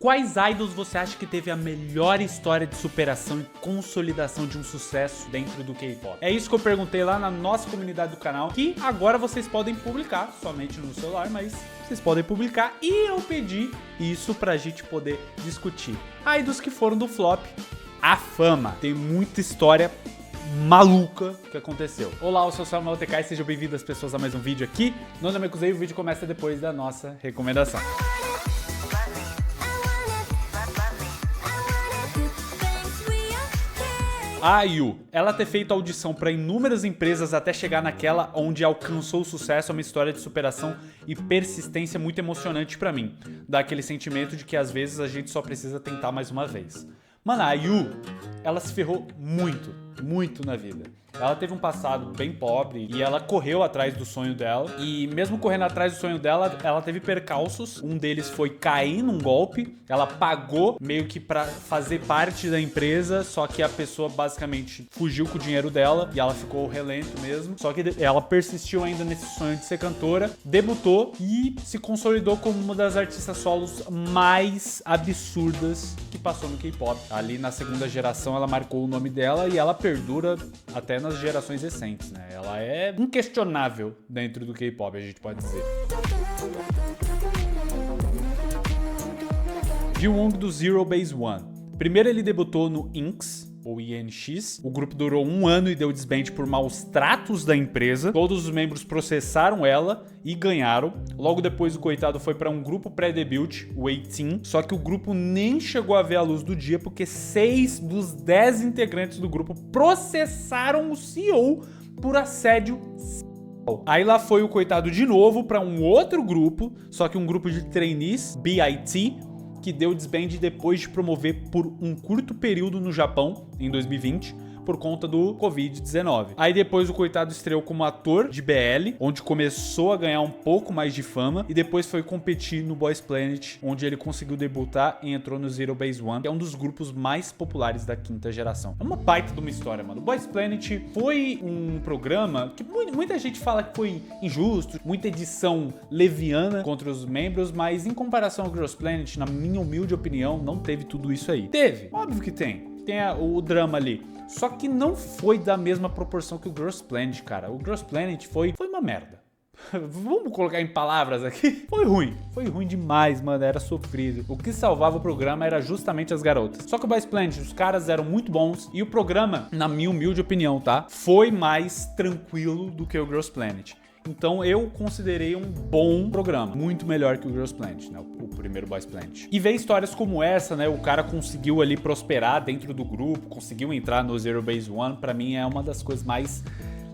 Quais idols você acha que teve a melhor história de superação e consolidação de um sucesso dentro do K-pop? É isso que eu perguntei lá na nossa comunidade do canal, que agora vocês podem publicar, somente no celular, mas vocês podem publicar, e eu pedi isso pra gente poder discutir. Aí dos que foram do flop, a fama. Tem muita história maluca que aconteceu. Olá, eu sou o Samuel TK e sejam bem-vindos pessoas a mais um vídeo aqui no Namekusei. O vídeo começa depois da nossa recomendação. A IU, ela ter feito audição para inúmeras empresas até chegar naquela onde alcançou o sucesso é uma história de superação e persistência muito emocionante para mim. Dá aquele sentimento de que às vezes a gente só precisa tentar mais uma vez. Mano, a IU, ela se ferrou muito na vida. Ela teve um passado bem pobre e ela correu atrás do sonho dela. E mesmo correndo atrás do sonho dela, ela teve percalços. Um deles foi cair num golpe. Ela pagou meio que pra fazer parte da empresa, só que a pessoa basicamente fugiu com o dinheiro dela e ela ficou relento mesmo. Só que ela persistiu ainda nesse sonho de ser cantora, debutou e se consolidou como uma das artistas solos mais absurdas que passou no K-pop. Ali na segunda geração ela marcou o nome dela e ela perdura até nas gerações recentes, né? Ela é inquestionável dentro do K-pop, a gente pode dizer. Ji-Won do Zero Base One. Primeiro ele debutou no INX, ou INX. O grupo durou 1 ano e deu desband por maus tratos da empresa. Todos os membros processaram ela e ganharam. Logo depois o coitado foi para um grupo pré-debut, o 18. Só que o grupo nem chegou a ver a luz do dia porque 6 dos 10 integrantes do grupo processaram o CEO por assédio sexual. Aí lá foi o coitado de novo para um outro grupo, só que um grupo de trainees, BIT, que deu disband depois de promover por um curto período no Japão, em 2020, por conta do Covid-19. Aí depois o coitado estreou como ator de BL, onde começou a ganhar um pouco mais de fama, e depois foi competir no Boys Planet, onde ele conseguiu debutar e entrou no Zero Base One, que é um dos grupos mais populares da 5ª geração. É uma baita de uma história, mano. O Boys Planet foi um programa que muita gente fala que foi injusto, muita edição leviana contra os membros, mas em comparação ao Girls Planet, na minha humilde opinião, não teve tudo isso aí. Teve, óbvio que tem. Tem o drama ali. Só que não foi da mesma proporção que o Girls Planet, cara. O Girls Planet foi uma merda. Vamos colocar em palavras aqui? Foi ruim demais, mano, era sofrido. O que salvava o programa era justamente as garotas. Só que o Boys Planet, os caras eram muito bons e o programa, na minha humilde opinião, tá? Foi mais tranquilo do que o Girls Planet. Então eu considerei um bom programa, muito melhor que o Girls Planet, né? O primeiro Boys Planet. E ver histórias como essa, né? O cara conseguiu ali prosperar dentro do grupo, conseguiu entrar no Zero Base One, pra mim é uma das coisas mais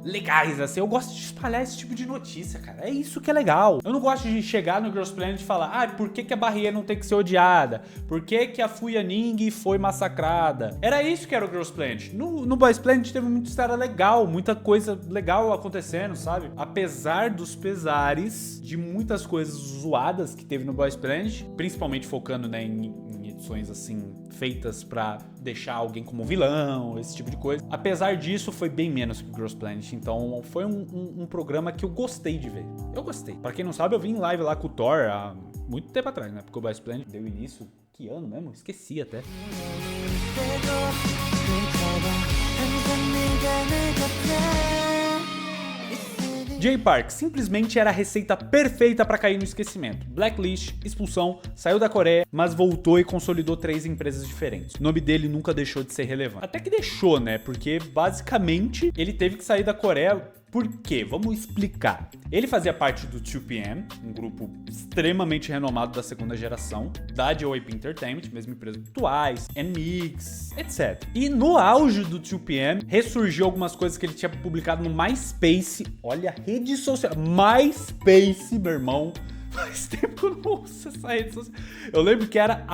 legais, assim. Eu gosto de espalhar esse tipo de notícia, cara. É isso que é legal. Eu não gosto de chegar no Girls Planet e falar, por que a Barrier não tem que ser odiada? Por que a Fuya Ning foi massacrada? Era isso que era o Girls Planet. No Boys Planet teve muita história legal, muita coisa legal acontecendo, sabe? Apesar dos pesares de muitas coisas zoadas que teve no Boys Planet, principalmente focando, né, em edições assim feitas pra deixar alguém como vilão, esse tipo de coisa. Apesar disso, foi bem menos que o Girls Planet, então foi um programa que eu gostei de ver. Eu gostei. Pra quem não sabe, eu vim em live lá com o Thor há muito tempo atrás, né? Porque o Boys Planet deu início, que ano mesmo? Esqueci até. Jay Park simplesmente era a receita perfeita pra cair no esquecimento. Blacklist, expulsão, saiu da Coreia, mas voltou e consolidou 3 empresas diferentes. O nome dele nunca deixou de ser relevante. Até que deixou, né? Porque basicamente ele teve que sair da Coreia. Por quê? Vamos explicar. Ele fazia parte do 2PM, um grupo extremamente renomado da 2ª geração, da JYP Entertainment, mesma empresa do Twice, NMIX, etc. E no auge do 2PM, ressurgiu algumas coisas que ele tinha publicado no MySpace. Olha, rede social. MySpace, meu irmão. Faz tempo que eu não ouço essa rede social. Eu lembro que era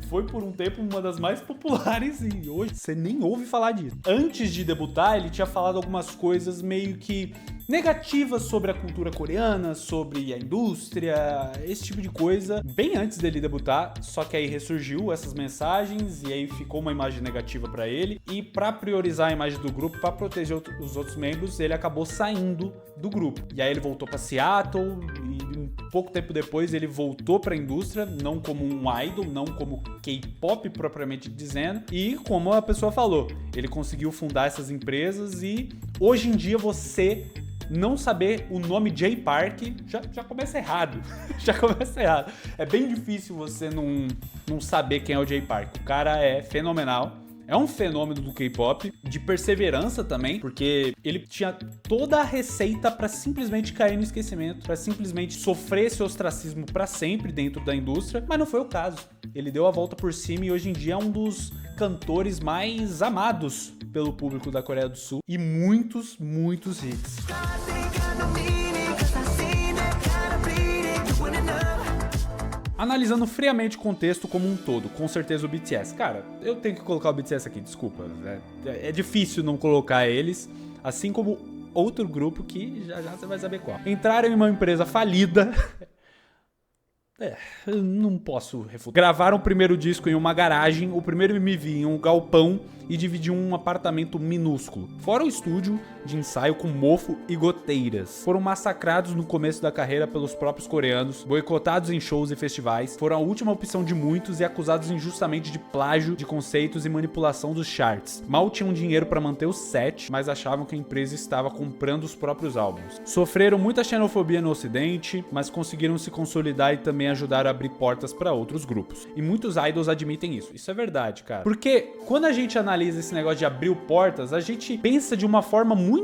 foi por um tempo uma das mais populares e hoje você nem ouve falar disso. Antes de debutar, ele tinha falado algumas coisas meio que negativas sobre a cultura coreana, sobre a indústria, esse tipo de coisa, bem antes dele debutar, só que aí ressurgiu essas mensagens e aí ficou uma imagem negativa pra ele, e pra priorizar a imagem do grupo, pra proteger os outros membros, ele acabou saindo do grupo. E aí ele voltou pra Seattle e um pouco tempo depois ele voltou para a indústria, não como um idol, não como K-pop propriamente dizendo, e como a pessoa falou, ele conseguiu fundar essas empresas e hoje em dia você não saber o nome Jay Park já começa errado. Já começa errado. É bem difícil você não saber quem é o Jay Park. O cara é fenomenal. É um fenômeno do K-pop, de perseverança também, porque ele tinha toda a receita pra simplesmente cair no esquecimento, pra simplesmente sofrer esse ostracismo pra sempre dentro da indústria, mas não foi o caso. Ele deu a volta por cima e hoje em dia é um dos cantores mais amados pelo público da Coreia do Sul e muitos hits. Analisando friamente o contexto como um todo, com certeza o BTS. Cara, eu tenho que colocar o BTS aqui, desculpa. É difícil não colocar eles, assim como outro grupo que já você vai saber qual. Entraram em uma empresa falida. Eu não posso refutar. Gravaram o primeiro disco em uma garagem, o primeiro MV em um galpão e dividiam um apartamento minúsculo. Fora o estúdio de ensaio com mofo e goteiras. Foram massacrados no começo da carreira pelos próprios coreanos, boicotados em shows e festivais, foram a última opção de muitos e acusados injustamente de plágio de conceitos e manipulação dos charts. Mal tinham dinheiro para manter o set, mas achavam que a empresa estava comprando os próprios álbuns. Sofreram muita xenofobia no ocidente, mas conseguiram se consolidar e também ajudar a abrir portas para outros grupos. E muitos idols admitem isso. Isso é verdade, cara. Porque quando a gente analisa esse negócio de abrir portas, a gente pensa de uma forma muito...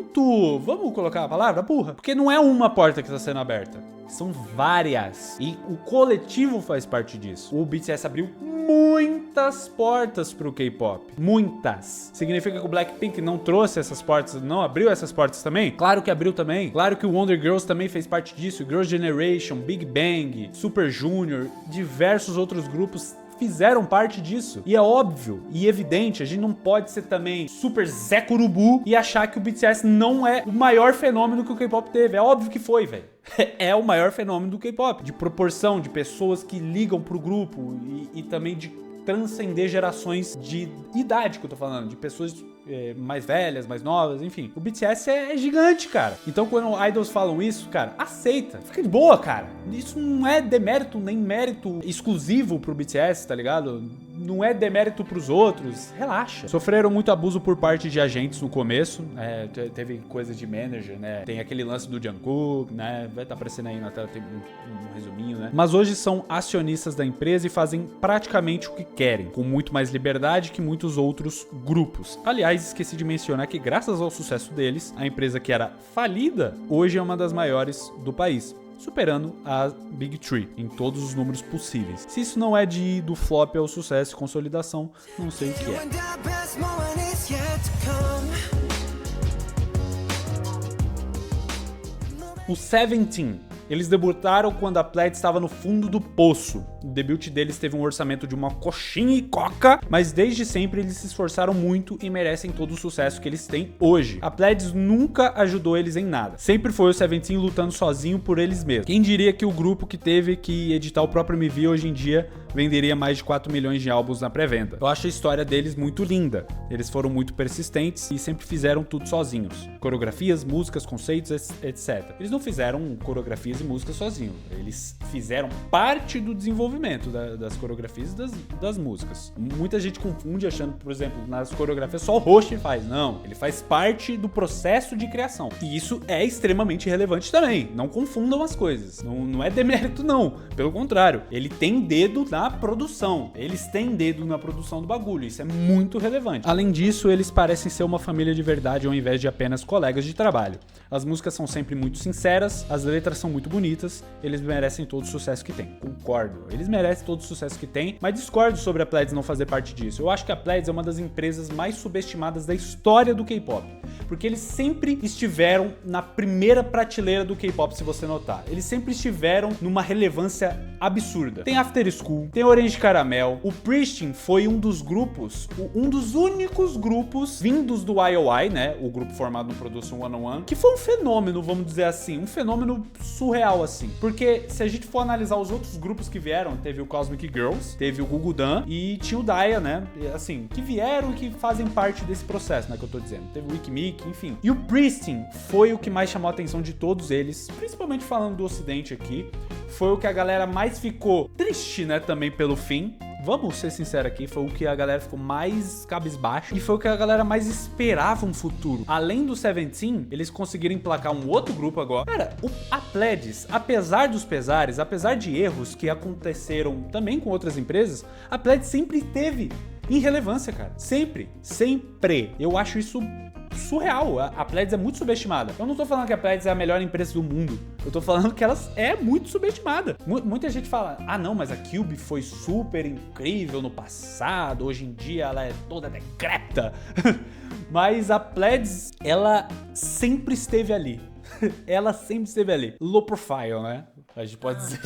Vamos colocar a palavra? Burra. Porque não é uma porta que está sendo aberta. São várias. E o coletivo faz parte disso. O BTS abriu muitas portas pro K-pop. Muitas. Significa que o Blackpink não trouxe essas portas, não abriu essas portas também? Claro que abriu também. Claro que o Wonder Girls também fez parte disso. Girls' Generation, Big Bang, Super Junior, diversos outros grupos fizeram parte disso. E é óbvio e evidente, a gente não pode ser também super Zé Curubu e achar que o BTS não é o maior fenômeno que o K-pop teve. É óbvio que foi, velho. É o maior fenômeno do K-pop. De proporção, de pessoas que ligam pro grupo e também de transcender gerações de idade que eu tô falando, de pessoas mais velhas, mais novas, enfim. O BTS é gigante, cara. Então quando idols falam isso, cara, aceita. Fica de boa, cara. Isso não é demérito nem mérito exclusivo pro BTS, tá ligado? Não é demérito pros outros. Relaxa. Sofreram muito abuso por parte de agentes no começo. Teve coisa de manager, né? Tem aquele lance do Jungkook, né? Vai estar aparecendo aí na tela, tem um resuminho, né? Mas hoje são acionistas da empresa e fazem praticamente o que querem, com muito mais liberdade que muitos outros grupos. Aliás, esqueci de mencionar que graças ao sucesso deles, a empresa que era falida, hoje é uma das maiores do país, superando a Big Three em todos os números possíveis. Se isso não é de ir do flop ao sucesso e consolidação, não sei o que é. O Seventeen. Eles debutaram quando a Pledge estava no fundo do poço. O debut deles teve um orçamento de uma coxinha e coca, mas desde sempre eles se esforçaram muito e merecem todo o sucesso que eles têm hoje. A Pledge nunca ajudou eles em nada. Sempre foi o Seventeen lutando sozinho por eles mesmos. Quem diria que o grupo que teve que editar o próprio MV hoje em dia venderia mais de 4 milhões de álbuns na pré-venda. Eu acho a história deles muito linda. Eles foram muito persistentes e sempre fizeram tudo sozinhos. Coreografias, músicas, conceitos, etc. Eles não fizeram coreografias e músicas sozinhos. Eles fizeram parte do desenvolvimento das coreografias e das músicas. Muita gente confunde achando, por exemplo, nas coreografias só o host faz. Não, ele faz parte do processo de criação. E isso é extremamente relevante também. Não confundam as coisas. Não é demérito, não. Pelo contrário, ele tem dedo na produção. Eles têm dedo na produção do bagulho. Isso é muito relevante. Além disso, eles parecem ser uma família de verdade ao invés de apenas colegas de trabalho. As músicas são sempre muito sinceras, as letras são muito bonitas, eles merecem todo o sucesso que tem. Concordo, eles merecem todo o sucesso que tem, mas discordo sobre a Pledge não fazer parte disso. Eu acho que a Pledge é uma das empresas mais subestimadas da história do K-pop, porque eles sempre estiveram na primeira prateleira do K-pop, se você notar. Eles sempre estiveram numa relevância absurda. Tem After School, tem Orange Caramel, o Pristin foi um dos grupos, um dos únicos grupos vindos do IOI, né, o grupo formado no Production 101, que foi um fenômeno, vamos dizer assim, um fenômeno surreal, assim. Porque se a gente for analisar os outros grupos que vieram, teve o Cosmic Girls, teve o Gugudan e tinha o Daya, né? Assim, que vieram e que fazem parte desse processo, né? Que eu tô dizendo. Teve o Wikimik, enfim. E o Pristin foi o que mais chamou a atenção de todos eles, principalmente falando do Ocidente aqui. foi o que a galera mais ficou triste, né, também pelo fim. Vamos ser sinceros aqui, foi o que a galera ficou mais cabisbaixo e foi o que a galera mais esperava um futuro. Além do Seventeen, eles conseguiram emplacar um outro grupo agora. Cara, a Pledis, apesar dos pesares, apesar de erros que aconteceram também com outras empresas, a Pledis sempre teve irrelevância, cara. Sempre. Eu acho isso surreal. A Pledis é muito subestimada. Eu não tô falando que a Pledis é a melhor empresa do mundo. Eu tô falando que ela é muito subestimada. Muita gente fala, ah não, mas a Cube foi super incrível no passado, hoje em dia ela é toda decrépita. Mas a Pledis, ela sempre esteve ali. Ela sempre esteve ali. Low profile, né? A gente pode dizer.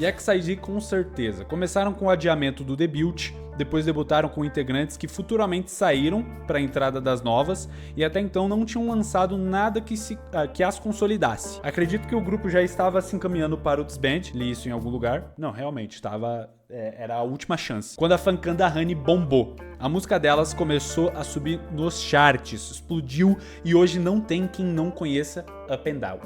E XID com certeza. Começaram com o adiamento do debut, depois debutaram com integrantes que futuramente saíram para a entrada das novas e até então não tinham lançado nada que as consolidasse. Acredito que o grupo já estava se encaminhando para o disband, li isso em algum lugar. Não, realmente, estava... era a última chance. Quando a fancam da Honey bombou, a música delas começou a subir nos charts, explodiu e hoje não tem quem não conheça Up and Down.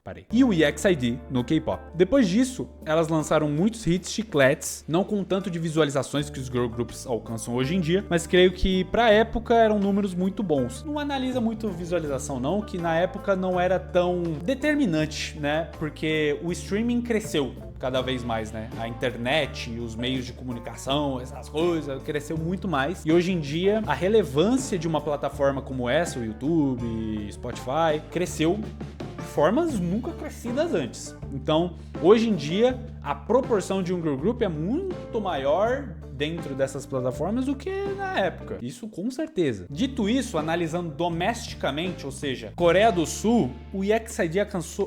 Parei. E o EXID no K-pop. Depois disso, elas lançaram muitos hits chicletes, não com tanto de visualizações que os girl groups alcançam hoje em dia, mas creio que pra época eram números muito bons. Não analisa muito visualização não, que na época não era tão determinante, né? Porque o streaming cresceu cada vez mais, né? A internet, os meios de comunicação, essas coisas, cresceu muito mais. E hoje em dia, a relevância de uma plataforma como essa, o YouTube, Spotify, cresceu de formas nunca crescidas antes. Então, hoje em dia, a proporção de um girl group é muito maior dentro dessas plataformas do que na época. Isso com certeza. Dito isso, analisando domesticamente, ou seja, Coreia do Sul, o EXID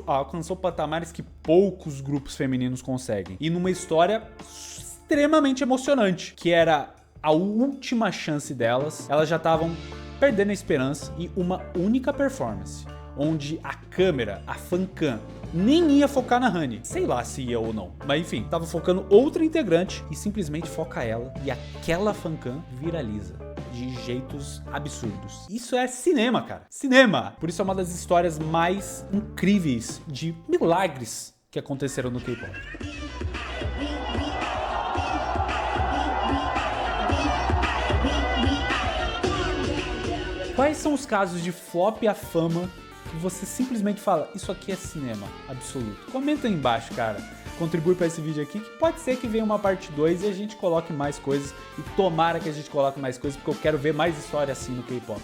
alcançou patamares que poucos grupos femininos conseguem. E numa história extremamente emocionante, que era a última chance delas, elas já estavam perdendo a esperança e uma única performance, onde a câmera, a fancam, nem ia focar na Honey. Sei lá se ia ou não. Mas enfim, tava focando outra integrante e simplesmente foca ela e aquela fancam viraliza de jeitos absurdos. Isso é cinema, cara. Cinema! Por isso é uma das histórias mais incríveis de milagres que aconteceram no K-pop. Quais são os casos de flop à fama que você simplesmente fala, isso aqui é cinema absoluto? Comenta aí embaixo, cara. Contribui para esse vídeo aqui, que pode ser que venha uma parte 2 e a gente coloque mais coisas. E tomara que a gente coloque mais coisas, porque eu quero ver mais história assim no K-pop.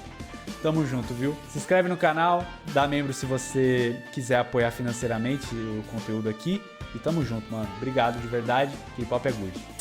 Tamo junto, viu? Se inscreve no canal, dá membro se você quiser apoiar financeiramente o conteúdo aqui. E tamo junto, mano. Obrigado de verdade. K-pop é good.